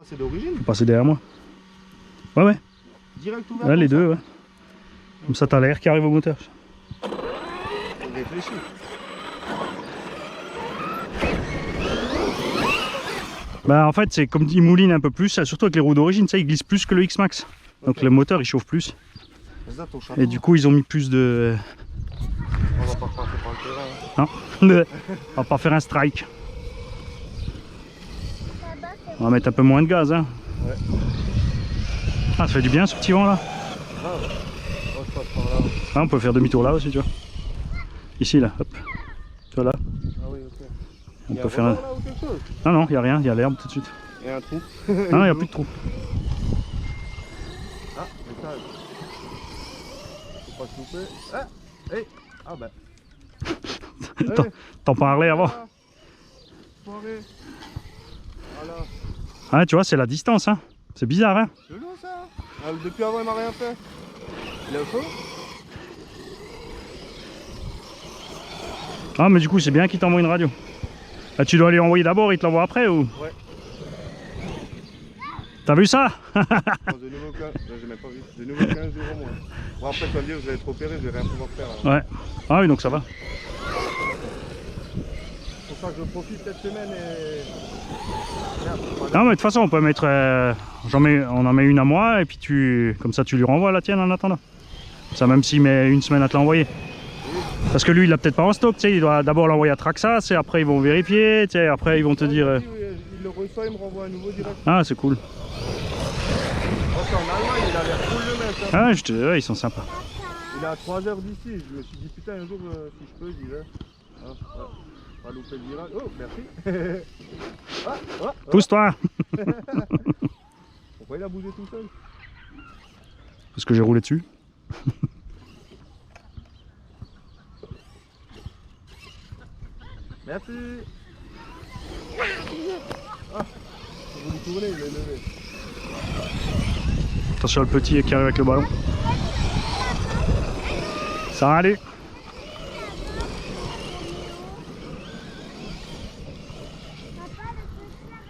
C'est d'origine? Passer derrière moi. Ouais, ouais. Direct ouvert. Ouais, les deux, ouais. Comme ça, t'as l'air qui arrive au moteur. On réfléchit. Bah, en fait, c'est comme il mouline un peu plus, surtout avec les roues d'origine, ça, il glisse plus que le X-Max. Donc, le moteur, il chauffe plus. Et du coup, ils ont mis plus de. On va pas passer par le terrain. Non, on va pas faire un strike. On va mettre un peu moins de gaz, hein. Ouais. Ah, ça fait du bien ce petit vent là. Ah, ouais. Oh, je passe par là. Ah, on peut faire demi-tour là aussi, tu vois. Ici, là, hop. Tu vois là. Ah oui, ok. On Il y a peut un faire un. rebord, là, ou quelque chose? Non, non, il n'y a rien, il y a l'herbe tout de suite. Il y a un trou. Non, il n'y a plus de trou. Ah, message. Faut pas se louper. Ah, hey. Ah bah. T'en parlais avant. Soirée. Voilà. Ah, tu vois, c'est la distance, hein. C'est bizarre, hein. C'est lourd ça. Ah, depuis avant, il m'a rien fait. Il est au chaud? Ah, mais du coup, c'est bien qu'il t'envoie une radio. Ah, tu dois lui envoyer d'abord, il te l'envoie après ou? Ouais. T'as vu ça? Dans de nouveau 15, j'ai même pas vu. De nouveau 15 jours au moins. Bon, après, tu vas me dire, je vais être opéré, je vais rien pouvoir faire. Alors. Ouais. Ah oui, donc ça va. C'est pour ça que je profite cette semaine et. Merde, Non, mais de toute façon, on peut mettre. On en met une à moi et puis comme ça, tu lui renvoies la tienne en attendant. Ça, même s'il met une semaine à te l'envoyer. Parce que lui, il l'a peut-être pas en stock, tu sais, il doit d'abord l'envoyer à Traxas et après ils vont vérifier, tu sais, après ils vont te dire. Il le reçoit, il me renvoie à nouveau direct. Ah, c'est cool. Oh, c'est en Allemagne, il a l'air cool le mec. Hein. Ah, je te ouais, ils sont sympas. Il est à 3 heures d'ici, je me suis dit putain, un jour, si je peux, j'y vais. Ah, ouais. Pas louper le virage. Oh, merci. Ah, ah, ah. Pousse-toi. Pourquoi il a bougé tout seul? Parce que j'ai roulé dessus. Merci. Ah, j'ai voulu tourner, il est levé. Attention le petit qui arrive avec le ballon. Ça va aller.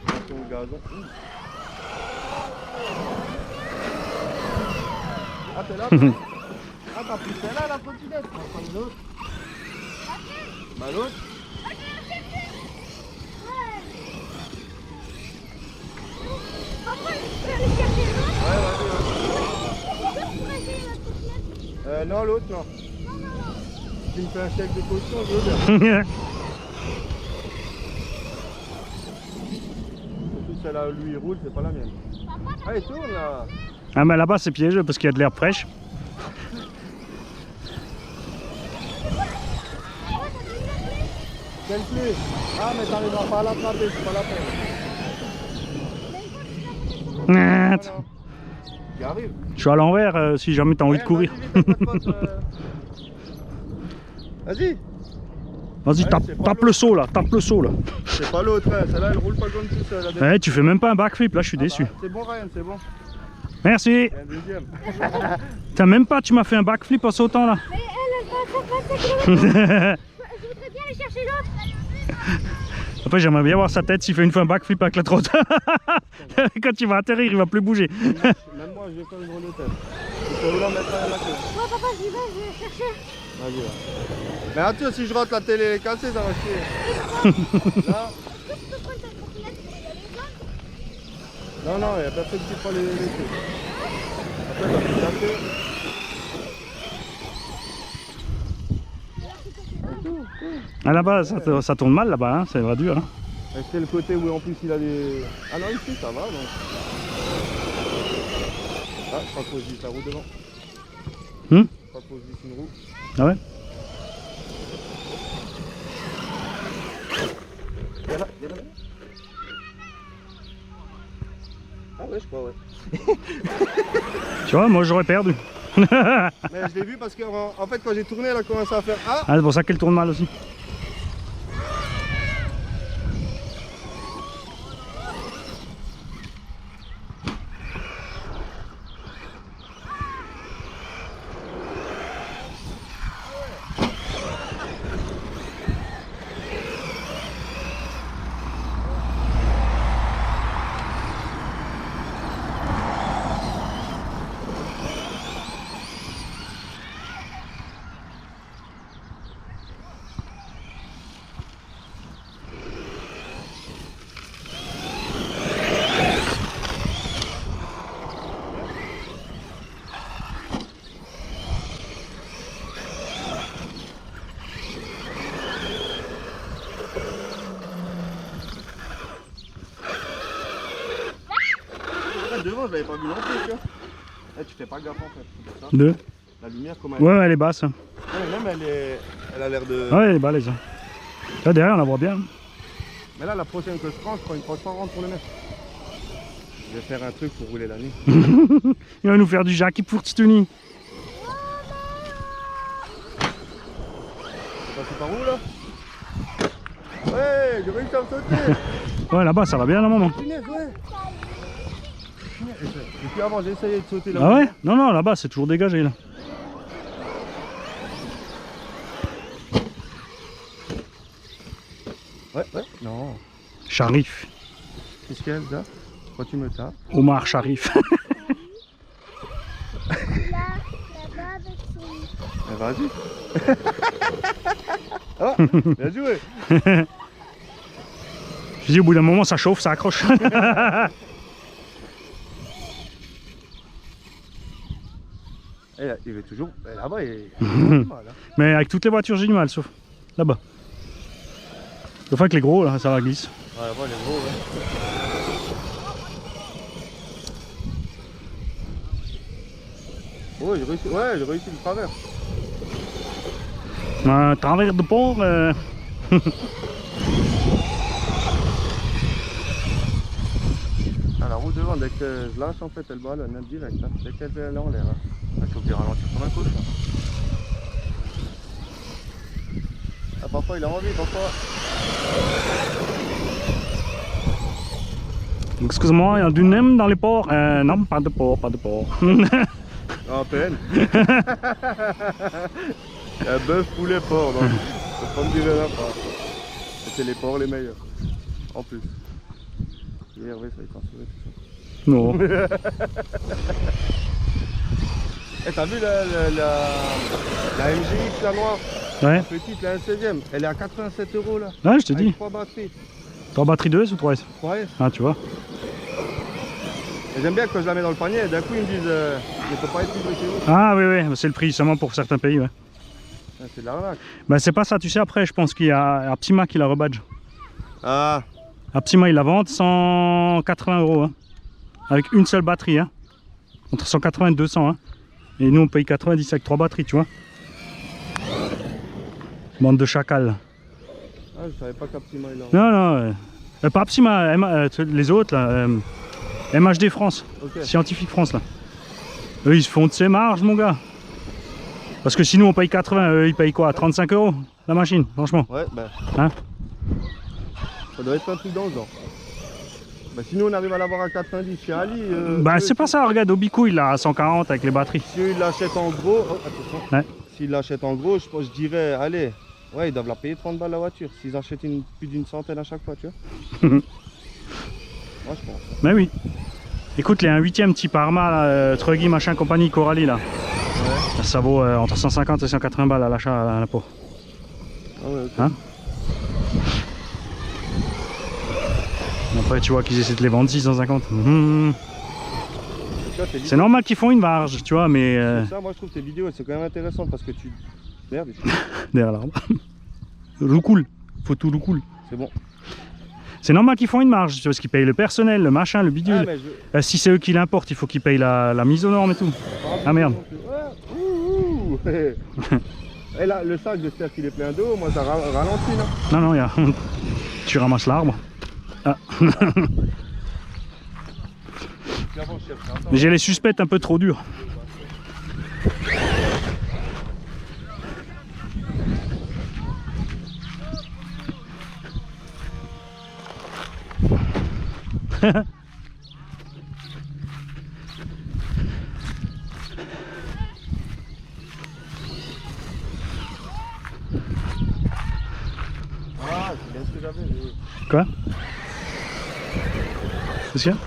Attention au gazon. Ah, t'es là? Ah, t'as pris celle-là, la trottinette. On va prendre une autre. Bah, l'autre. Non, l'autre, non. Si tu me fais un chèque de caution, je veux bien. Surtout celle-là, lui, il roule, c'est pas la mienne. Allez, tourne là. Ah, mais là-bas, c'est piégeux parce qu'il y a de l'herbe fraîche. Quelle pluie? Ah, mais t'arriveras pas à l'attraper, c'est pas la peine. Voilà. Il arrive. Je suis à l'envers si jamais t'as envie de courir. Vas-y. Vas-y, tape le saut là, tape le saut là. C'est pas l'autre, hein. Celle-là elle roule pas comme tout seul. Eh, tu fais même pas un backflip, là je suis déçu. Bah, c'est bon Ryan, c'est bon. Merci. Et un deuxième. T'as même pas, tu m'as fait un backflip en sautant là. Mais elle va faire 25 km. Je voudrais bien aller chercher l'autre. Après j'aimerais bien voir sa tête s'il fait une fois un backflip avec la trotte. Quand il va atterrir, il va plus bouger. Même moi je vais faire une ronde de tête. Il faut vouloir mettre à la queue. Moi papa j'y vais, je vais chercher. Vas-y là. Mais attends, si je rentre la télé est cassée, ça va chier. Là. Non, non, il n'y a personne qui prend les trucs. Après, quand tu tapes. Ah là-bas, ça tourne mal là-bas, hein, c'est vrai dur. Hein. C'est le côté où en plus il a des. Ah non, ici ça va donc. Ah, je crois que pose la roue devant. Je crois que pose une roue. Ah ouais. Viens là, viens là. Ah ouais, je crois, ouais. Tu vois, moi j'aurais perdu. Mais je l'ai vu parce qu'en fait quand j'ai tourné elle a commencé à faire Ah. Ah, c'est pour ça qu'elle tourne mal aussi. fait, devant, je l'avais pas vu non plus, tu vois. Eh, tu fais pas gaffe en fait. C'est pour ça. Deux. La lumière, comment Ouais, elle est basse. Ouais, mais même elle a l'air de. Ouais, elle est balèze. Là, derrière, on la voit bien. Mais là, la prochaine que je prends une transparente pour le mettre. Je vais faire un truc pour rouler la nuit. Il va nous faire du Jackie pour Titouni. C'est passé par où là? Ouais, j'ai réussi à me sauter. Ouais, là-bas, ça va bien, là, maman. Punaise, ouais. Et puis avant, j'ai essayé de sauter là. Ah ouais? Non, non, là-bas, c'est toujours dégagé, là. Ouais, ouais. Non. Sharif. Qu'est-ce qu'il y a là? Pourquoi tu me tapes? Omar Sharif. Là-bas avec son... Vas-y. Ah, bien joué. Je dis, au bout d'un moment, ça chauffe, ça accroche. Et il est toujours. Là-bas, il est mal. Hein. Mais avec toutes les voitures, j'ai du mal, sauf là-bas. Des fois, avec les gros, là, ça va glisse. Ouais, là-bas, il est gros, ouais. Oh, j'ai réussi le travers. Un travers de port. Ah, la roue devant, dès que je lâche, en fait, elle ballonne direct. Hein. Dès qu'elle est en l'air. Hein. Il faut bien ralentir comme un cochon. Ah, parfois, il a envie, parfois. Excuse-moi, il y a du nem dans les ports. Non, pas de port, pas de port. À peine. Un bœuf, poulet, porc. Donc, faut pas me dire là pas. C'est les porcs les meilleurs. En plus. Hier, oui, ça a été censuré tout ça. Non. Eh, t'as vu la MGX, la noire? Ouais. La petite, la 1/16e. Elle est à 87 € là. Ouais, je te Avec dis. 3 batteries. 3 batteries 2S ou 3S? 3S. Ah, tu vois. Et j'aime bien que quand je la mets dans le panier, d'un coup ils me disent il ne faut pas être livré chez vous. Ah, oui, oui, c'est le prix seulement pour certains pays, ouais. Ah, c'est de l'arnaque. Bah, c'est pas ça, tu sais, après, je pense qu'il y a Aptima qui la rebadge. Ah, Aptima, il la vend 180 €. Hein. Avec une seule batterie, hein. Entre 180 et 200, hein. Et nous, on paye 90 avec 3 batteries, tu vois. Bande de chacals. ah je savais pas qu'Aptima il en. Non, non, pas Aptima, les autres, là. MHD France, Ok. Scientifique France, là. Eux, ils se font de ces marges, mon gars. Parce que sinon, on paye 80, eux, ils payent quoi? 35 € la machine, franchement. Ouais, bah. Hein? Ça doit être un truc dans le genre. Bah, sinon on arrive à l'avoir à 90 chez Ali. Bah, c'est pas ça, regarde, Obico, il a à 140 avec les batteries. Si eux ils l'achètent en gros. Oh, attention. Ouais. S'ils l'achètent en gros, je dirais, allez, ouais, ils doivent la payer 30 balles la voiture. S'ils achètent plus d'une centaine à chaque fois, tu vois. Moi je pense. Mais oui. Écoute, les 1/8 type Arma, là, Truggy, machin, compagnie, Coralie, là. Ouais. Ça vaut entre 150 et 180 balles à l'achat à l'impôt. Ah ouais, ok. Hein? Après, tu vois qu'ils essaient de les vendre 650. Mhm. Tu vois, tes C'est vidéos- normal qu'ils font une marge, tu vois, mais Ça, moi je trouve tes vidéos c'est quand même intéressant parce que tu. Merde, derrière l'arbre. Roucoule, faut tout roucoule. c'est bon. C'est normal qu'ils font une marge, tu vois, parce qu'ils payent le personnel, le machin, le Ah, bidule. mais je... Si c'est eux qui l'importent, il faut qu'ils payent la mise aux normes et tout. Ah, merde. Ouais. Ouh, ouh. Et là, le sac, j'espère qu'il est plein d'eau. Moi, ça ralentit, non? Non, non, tu ramasses l'arbre. Ah. Puis avant, je cherche un temps. Mais j'ai les suspects un peu trop durs. Ah, c'est bien ce que j'avais. Quoi? Qu'est-ce qu'il y a?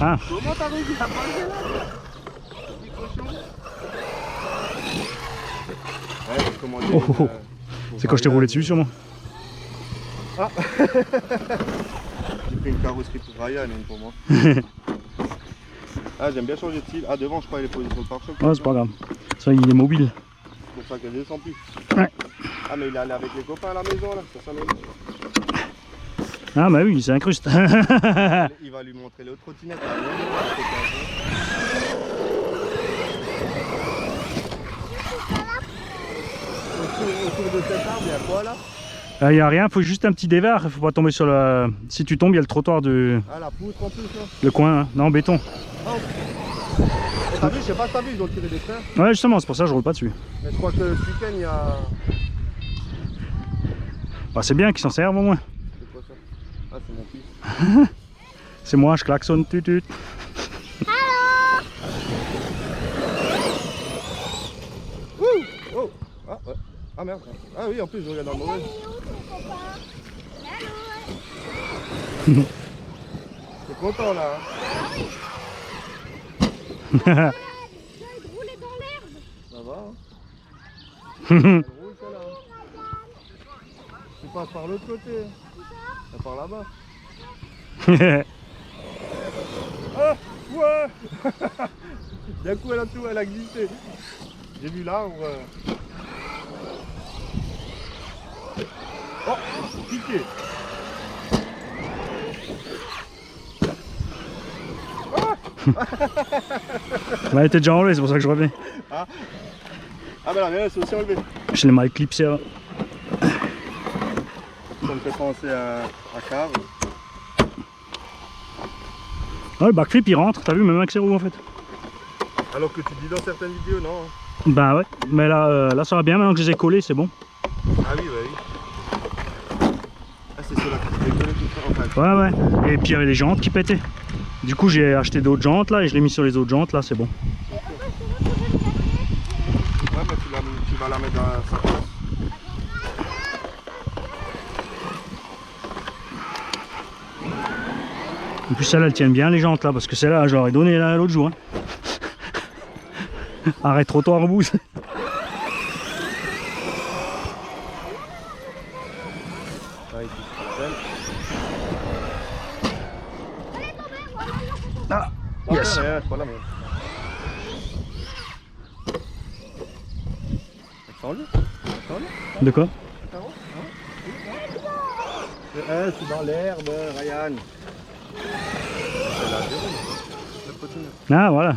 Ah, Comment t'as réussi à passer là? Petit cochon. Ouais, j'ai commandé. Oh, oh, oh. C'est quand je t'ai roulé dessus sûrement. Ah. J'ai pris une carrosserie pour Ryan, une pour moi. Ah, j'aime bien changer de style. Ah, devant, je crois, il est posé sur le pare-choc. Ouais, c'est pas grave. Ça, il est mobile. C'est pour ça qu'elle descend plus. Ouais. Ah, mais il est allé avec les copains à la maison là. C'est ça, Ah bah oui, il s'incruste. Il va lui montrer l'autre trottinette. Autour de cet arbre, il y a quoi là? Il n'y a rien, faut juste un petit dévers, faut pas tomber sur le... Si tu tombes, il y a le trottoir de... Ah, la poutre en plus là. Le coin, hein. Non, béton. Ah, t'as vu, je sais pas si t'as vu, ils ont tiré des trains. Ouais, justement, c'est pour ça que je roule pas dessus. Mais je crois que ce week-end il y a... Bah, c'est bien qu'ils s'en servent au moins. C'est quoi ça? Ah, c'est mon fils. C'est moi, je klaxonne, tutut. Ouh. Oh. Ah, ouais. Ah merde. Ah oui, en plus je regarde dans le mauvais. T'es content là hein? J'ai roulé dans l'herbe. Ça va hein? Elle roule celle-là hein? Tu passes par l'autre côté. Elle part là-bas. Ah ouais. D'un coup elle a glissé. J'ai vu l'arbre. Oh, piqué. Elle était déjà enlevée, c'est pour ça que je reviens. Ah, ah bah la mienne elle s'est aussi enlevée. Je l'ai mal clipsé là. Ça me fait penser à Car. Ouais, le backflip il rentre, t'as vu, même avec ses roues en fait. Alors que tu dis dans certaines vidéos, non? Bah ouais, mais là, là ça va bien, maintenant que je les ai collés, c'est bon. Ah oui, bah oui. Ah c'est ceux-là qui se décollent tout ça, enfin. Ouais, ouais. Et puis il y avait les jantes qui pétaient. Du coup j'ai acheté d'autres jantes là et je l'ai mis sur les autres jantes là, c'est bon. Ouais, mais tu vas la mettre dans sa place. En plus celle-là, elle tient bien les jantes là, parce que celle-là, je leur ai donné l'autre jour. Hein. Arrête trottoir en bout. Ah, yes. C'est pas la même. De quoi? C'est dans l'herbe, Ryan. Ah voilà.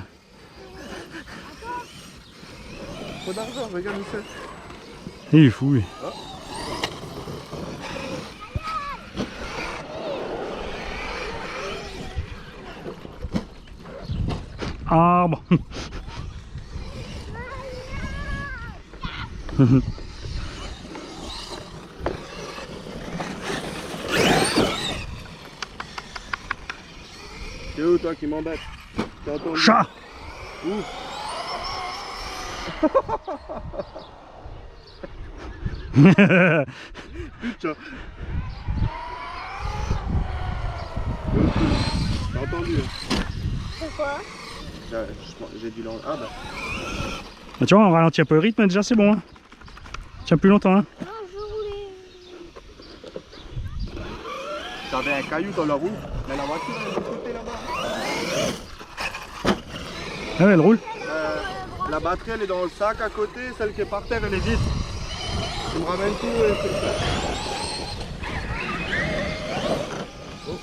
Trop d'argent, regarde où c'est. Il est fou lui. Arbre. C'est où toi qui m'embête? T'as entendu? Chat. Où? Putain. T'as entendu? Pourquoi? J'ai dû l'en... Ah bah. Bah, tu vois, on ralentit un peu le rythme, déjà c'est bon. Hein. Tiens plus longtemps. Hein. Non, je veux rouler. T'avais un caillou dans la roue, mais la voiture elle est de l'autre côté là-bas. Ah ouais, elle roule. La batterie elle est dans le sac à côté, celle qui est par terre elle est vide. Tu me ramènes tout et c'est ça. Oh.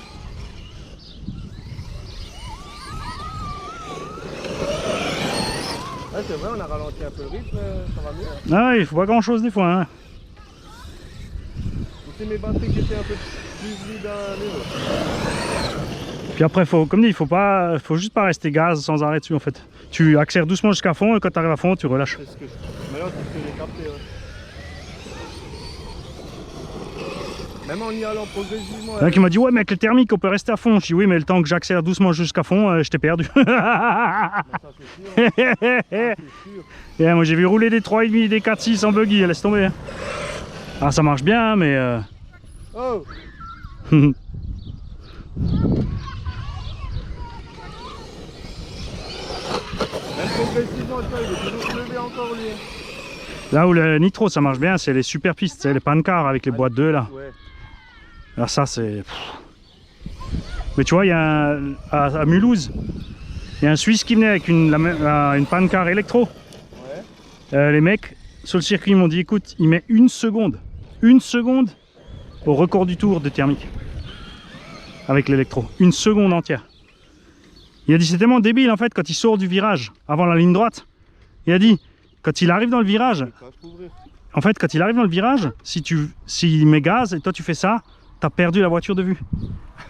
Ouais, c'est vrai, on a ralenti un peu le rythme, ça va mieux. Hein. Ah ouais, il faut pas grand chose des fois. Hein. C'est mes batteries qui étaient un peu plus vides à l'époque. Puis après, comme dit, faut juste pas rester gaz sans arrêt dessus en fait. Tu accélères doucement jusqu'à fond et quand tu arrives à fond, tu relâches. C'est ce que maintenant c'est ce que j'ai capté. Ouais. Même en y allant progressivement. Il y en a qui m'a dit ouais mais avec le thermique on peut rester à fond. Je dis oui mais le temps que j'accélère doucement jusqu'à fond, je t'ai perdu. Ça c'est sûr. C'est sûr. Et moi j'ai vu rouler des 3,5, des 4,6 en buggy, laisse tomber. Hein. Ah ça marche bien mais... Oh. Même progressivement, tu vois, il est toujours levé encore lui. Là où le nitro ça marche bien, c'est les super pistes, c'est les pancars avec les boîtes 2 là. Ouais. Alors ça c'est... Mais tu vois, il y a à Mulhouse, il y a un Suisse qui venait avec une pancar électro. Ouais. Les mecs sur le circuit m'ont dit écoute, il met une seconde au record du tour de thermique. avec l'électro. Une seconde entière. Il a dit c'est tellement débile en fait quand il sort du virage avant la ligne droite. Il a dit quand il arrive dans le virage, Ça va se ouvrir. en fait quand il arrive dans le virage, s'il met gaz et toi tu fais ça, t'as perdu la voiture de vue.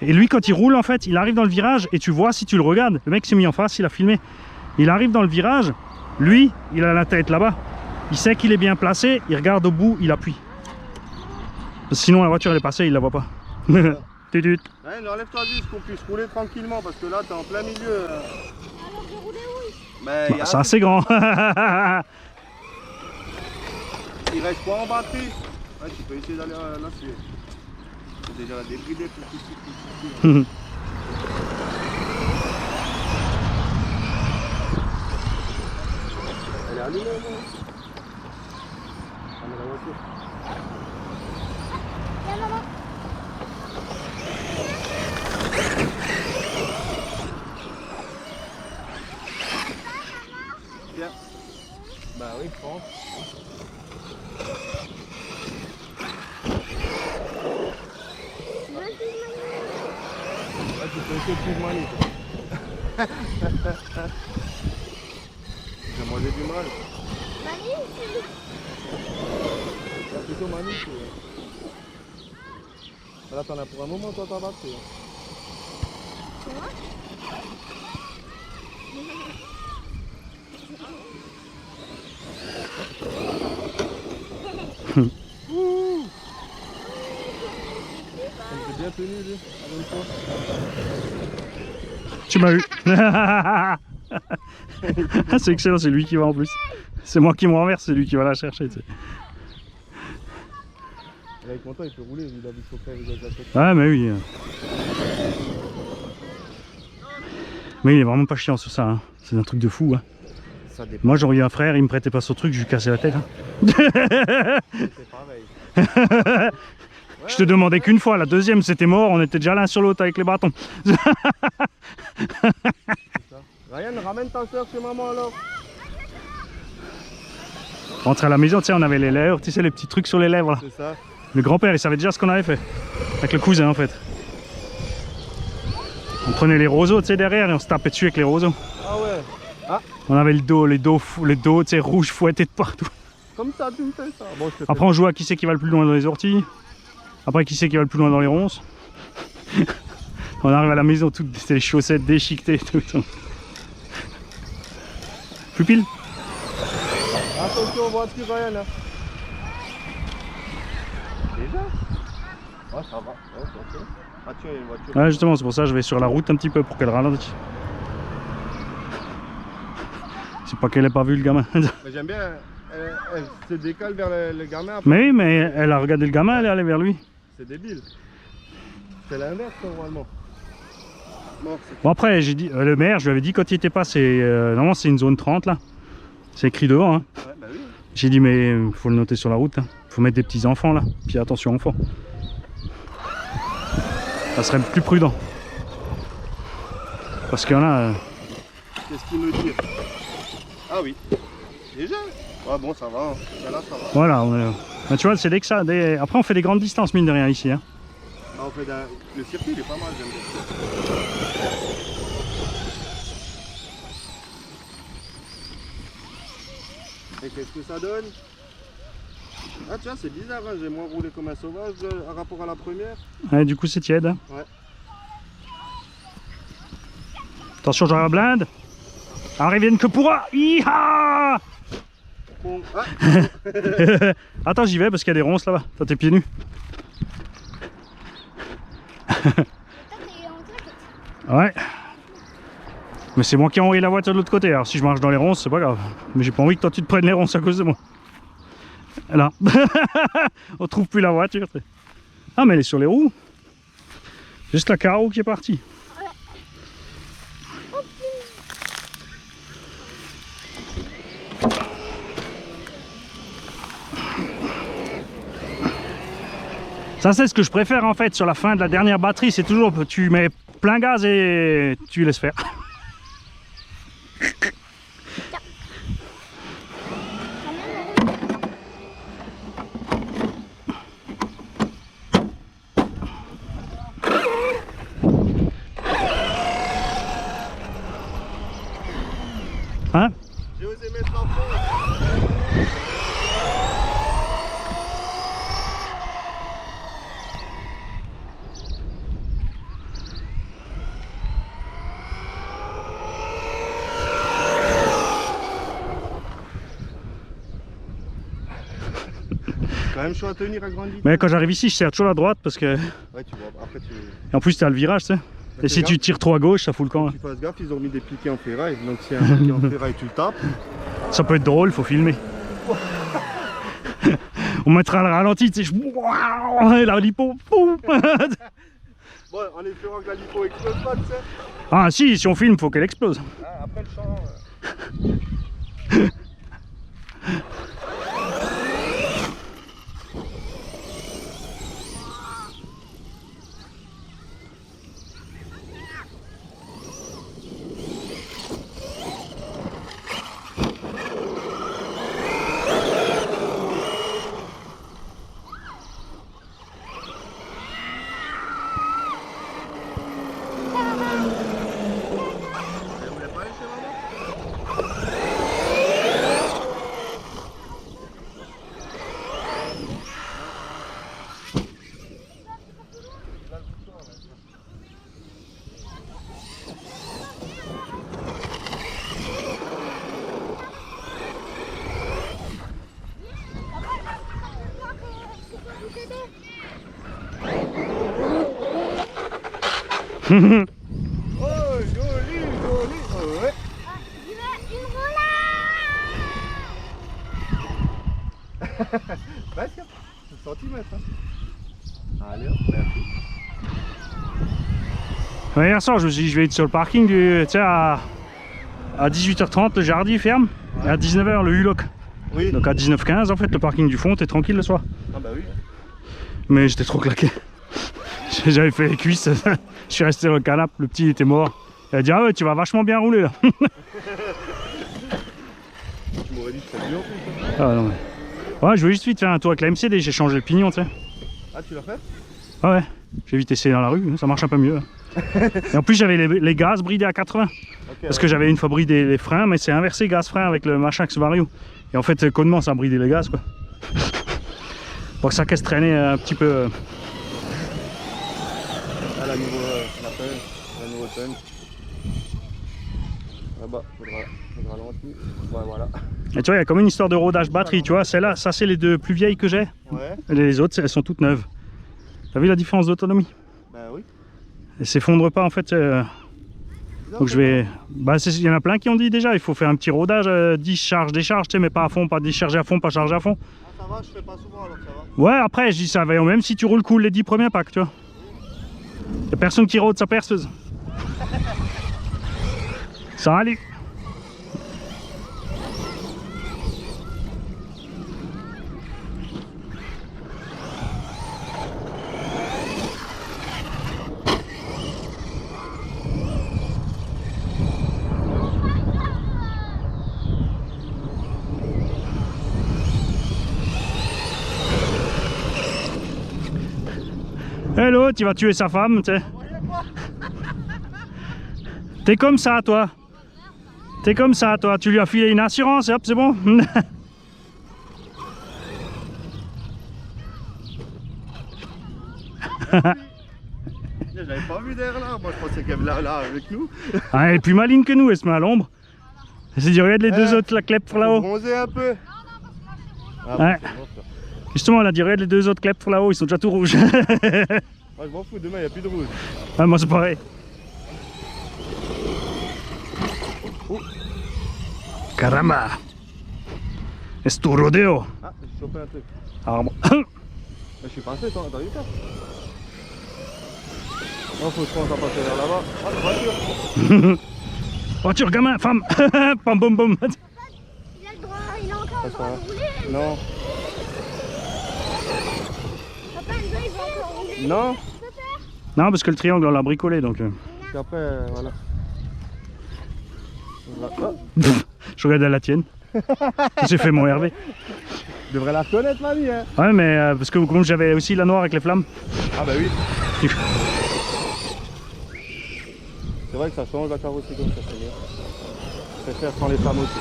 Et lui quand il roule en fait, il arrive dans le virage et tu vois si tu le regardes, le mec s'est mis en face, il a filmé. Il arrive dans le virage, lui il a la tête là-bas. Il sait qu'il est bien placé, il regarde au bout, il appuie. Sinon la voiture elle est passée, il la voit pas. Tutut. Ouais, enlève-toi juste qu'on puisse rouler tranquillement parce que là t'es en plein milieu. Alors je roulais où? Mais Bah, c'est assez grand. il reste quoi en batterie? Ouais, tu peux essayer d'aller là-dessus. C'est déjà la débridée petit. Elle est allumée, non? Ah, mais la voiture. Viens maman. Tiens. Bah oui, je pense. Ouais, tu peux essayer de suivre Mani. J'ai mangé du mal. Mani, C'est plutôt Mani. Là, t'en as pour un moment, toi, t'as battu. c'est moi? J'ai bien tenu, lui, la bonne fois. Tu m'as eu. C'est excellent, c'est lui qui va en plus. C'est moi qui me renverse, c'est lui qui va la chercher. Tu sais. Là, il est content, il peut rouler, il a vu son frère, il a déjà fait. Ouais, mais oui. Mais il est vraiment pas chiant sur ça. Hein. C'est un truc de fou. Hein. Ça dépend, Moi, j'aurais eu un frère, il me prêtait pas son truc, je lui cassais la tête. Hein. c'est pareil. Je te demandais qu'une fois, la deuxième c'était mort, on était déjà l'un sur l'autre avec les bâtons. C'est ça. Ryan, ramène ta soeur chez maman alors. Rentré à la maison, tu sais, on avait les lèvres, tu sais, les petits trucs sur les lèvres là. C'est ça. Le grand-père, il savait déjà ce qu'on avait fait. Avec le cousin en fait. On prenait les roseaux, tu sais, derrière et on se tapait dessus avec les roseaux. Ah ouais. Ah, On avait le dos, les dos, tu sais, rouges fouettés de partout. comme ça, tu me fais ça. Bon, je te fais. Après, on jouait à qui c'est qui va le plus loin dans les orties. Après, qui c'est qui va le plus loin dans les ronces. On arrive à la maison, toutes les chaussettes déchiquetées, tout. Pupille. Attention aux voitures, Ryan. Là. Déjà? Ouais, ça va. Ouais, attention. Ah, tiens, il y a une voiture. Ouais, justement, c'est pour ça que je vais sur la route un petit peu pour qu'elle ralentisse. C'est pas qu'elle ait pas vu le gamin. Mais j'aime bien, elle se décale vers le gamin. Après. Mais oui, mais elle a regardé le gamin, elle est allée vers lui. C'est débile. C'est l'inverse normalement. Non, c'est Bon après, j'ai dit, le maire, je lui avais dit quand il était pas, normalement c'est une zone 30 là. C'est écrit devant. Hein. ouais, bah oui. J'ai dit mais faut le noter sur la route. Hein. Faut mettre des petits enfants là. Puis attention enfants. Ça serait plus prudent. Parce qu'il y en a. Qu'est-ce qu'il me dit? Ah oui. Déjà? Ah bon, ça va. Hein. Là, ça va. Voilà, ben, tu vois, c'est dès que ça. Après on fait des grandes distances mine de rien ici. Hein. Ah, on fait le circuit, il est pas mal, j'aime bien. Et qu'est-ce que ça donne? Ah tiens, c'est bizarre, hein, j'ai moins roulé comme un sauvage par rapport à la première. Ouais, du coup c'est tiède. Hein. Ouais. Attention, j'aurai la blinde. Arrivienne que pourra. Iha. Bon, ah. Attends, j'y vais parce qu'il y a des ronces là-bas. T'as tes pieds nus. Ouais. Mais c'est moi qui ai envoyé la voiture de l'autre côté. Alors si je marche dans les ronces, c'est pas grave. Mais j'ai pas envie que toi tu te prennes les ronces à cause de moi. Là. On trouve plus la voiture. T'sais. Ah mais elle est sur les roues. Juste la carreau qui est partie. Ça c'est ce que je préfère en fait sur la fin de la dernière batterie, c'est toujours tu mets plein gaz et tu laisses faire. Hein? J'ai osé mettre l'enfant. Quand même chaud à tenir à grande vitesse. Mais quand j'arrive ici, je serre toujours à droite parce que. Ouais, tu vois, après tu... Et en plus, t'as le virage, tu sais. Et si tu tires trop à gauche, ça fout le camp. Hein. Tu fasses gaffe, ils ont mis des piquets en ferraille. Donc si un piquet en ferraille, tu le tapes. Ça peut être drôle, faut filmer. On mettra le ralenti, tu sais. Et la lipo. Bon, en espérant que la lipo explose pas, tu sais. Ah si on filme, faut qu'elle explose. Ah, après le champ. Ah, Oh, joli, joli. Oh, ouais. j'y vais, une roulade. Presque. 100 cm. Hein. Allez, hop, merci. Ouais, hier soir, je me suis dit, je vais être sur le parking du. Tu sais, à 18h30, le Jardy ferme. Et à 19h, le Hulok. Oui. Donc à 19h15, en fait, le parking du fond, t'es tranquille le soir. Ah bah oui. Mais j'étais trop claqué. J'avais fait les cuisses. Je suis resté dans le canapé, le petit était mort. Il a dit, ah ouais, tu vas vachement bien rouler là. Tu m'aurais dit que c'était dur en plus. Ah non, mais... Ouais, je voulais juste vite faire un tour avec la MCD, j'ai changé le pignon, tu sais. Ah, tu l'as fait? Ah ouais, j'ai vite essayé dans la rue, ça marche un peu mieux. Et en plus, j'avais les gaz bridés à 80. Okay, Parce que j'avais une fois bridé les freins, mais c'est inversé gaz-frein avec le machin Subaru. Et en fait, connement, ça a bridé les gaz, quoi. Pour que ça caisse traîner un petit peu. Ah, la nouveau, la nouveau tonne. Là-bas, faudra ralentir. Ouais, voilà. Et tu vois, il y a comme une histoire de rodage batterie, tu vois. Celle-là, ça c'est les deux plus vieilles que j'ai. Ouais. Et les autres, elles sont toutes neuves. T'as vu la différence d'autonomie? Bah oui. Elles s'effondrent pas en fait. Donc je vais... Bah il y en a plein qui ont dit déjà, il faut faire un petit rodage, discharge, décharge, tu sais, mais pas à fond, pas décharger à fond, pas charger à fond. Ah, ça va, je fais pas souvent alors ça va. Ouais, après, je dis ça, même si tu roules cool les 10 premiers packs, tu vois. Y'a personne qui rôde sa perceuse. Salut. Hello, tu vas tuer sa femme, tu sais. T'es comme ça, toi. T'es comme ça, toi. Tu lui as filé une assurance et hop, c'est bon. J'avais pas vu derrière là, moi je pensais qu'elle avait là avec nous. Ah, elle est plus maligne que nous, elle se met à l'ombre. Elle s'est dit, regarde les deux autres, la clep pour là-haut. Bronzer un peu. Ah, Ouais. bon, c'est bon, ça. Justement, elle a dit, regarde les deux autres clep pour là-haut, ils sont déjà tout rouges. Moi je m'en fous, demain il n'y a plus de rouge. Ah, moi c'est pareil. Caramba! Es tu rodeo! Ah, j'ai chopé un truc. Alors bon. Mais je suis passé, toi, t'as vu ça? Non, faut que je pense à passer vers là-bas. Ah, voiture! Voiture, gamin, femme! Pam bom bom! Il a le droit, il a encore le droit de rouler. Non. Papa, il va encore rouler. Non. Non, parce que le triangle on l'a bricolé donc. Puis après, voilà. Voilà. Je regarde à la tienne. J'ai fait mon Hervé. Je devrais la reconnaître, mamie, hein. Ouais, mais parce que comme j'avais aussi la noire avec les flammes. Ah, bah oui. C'est vrai que ça change la carrosserie comme ça, c'est bien. préfère sans les femmes aussi.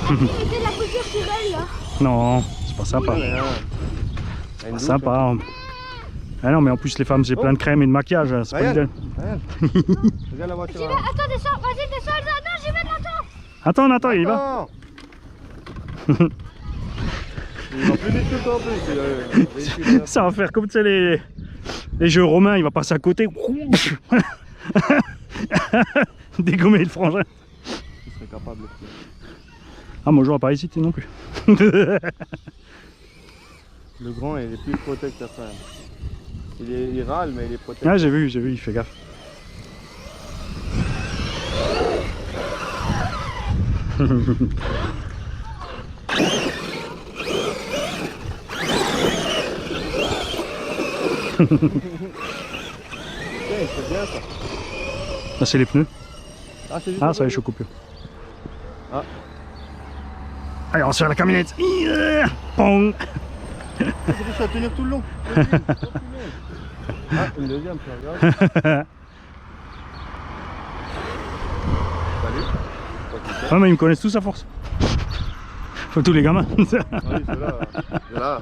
C'est de la couture qui veulent là. Non, c'est pas sympa. Ouais, hein. Elle a une douche, Sympa. hein. Ah non, mais en plus, les femmes, c'est plein de crème et de maquillage. C'est pas Regarde, idéal. regarde. Regarde la voiture. J'y vais, là. attends, descends, vas-y, descends, non, j'y vais, attends. Attends, attends, il y va. Attends. Il va plus vite que toi en plus. Véhicule, là. Ça va faire comme tu sais, les jeux romains, il va passer à côté. Dégommer le frangin. Tu serais capable. Ah, moi, j'aurais pas hésité non plus. Le grand, il est plus protecteur quand même. Il râle, mais il est protecteur. Ah, j'ai vu, il fait gaffe. C'est bien ça. Là, c'est les pneus. Ah, c'est juste Ah, un ça y est, peu. je suis coupé. Ah. Allez, on se fait la camionnette. Pong. C'est pour ça tenir tout le long. Ah, une deuxième, tu regardes. Salut. Ah, mais ils me connaissent tous à force. Faut tous les gamins. Ah oui, c'est là.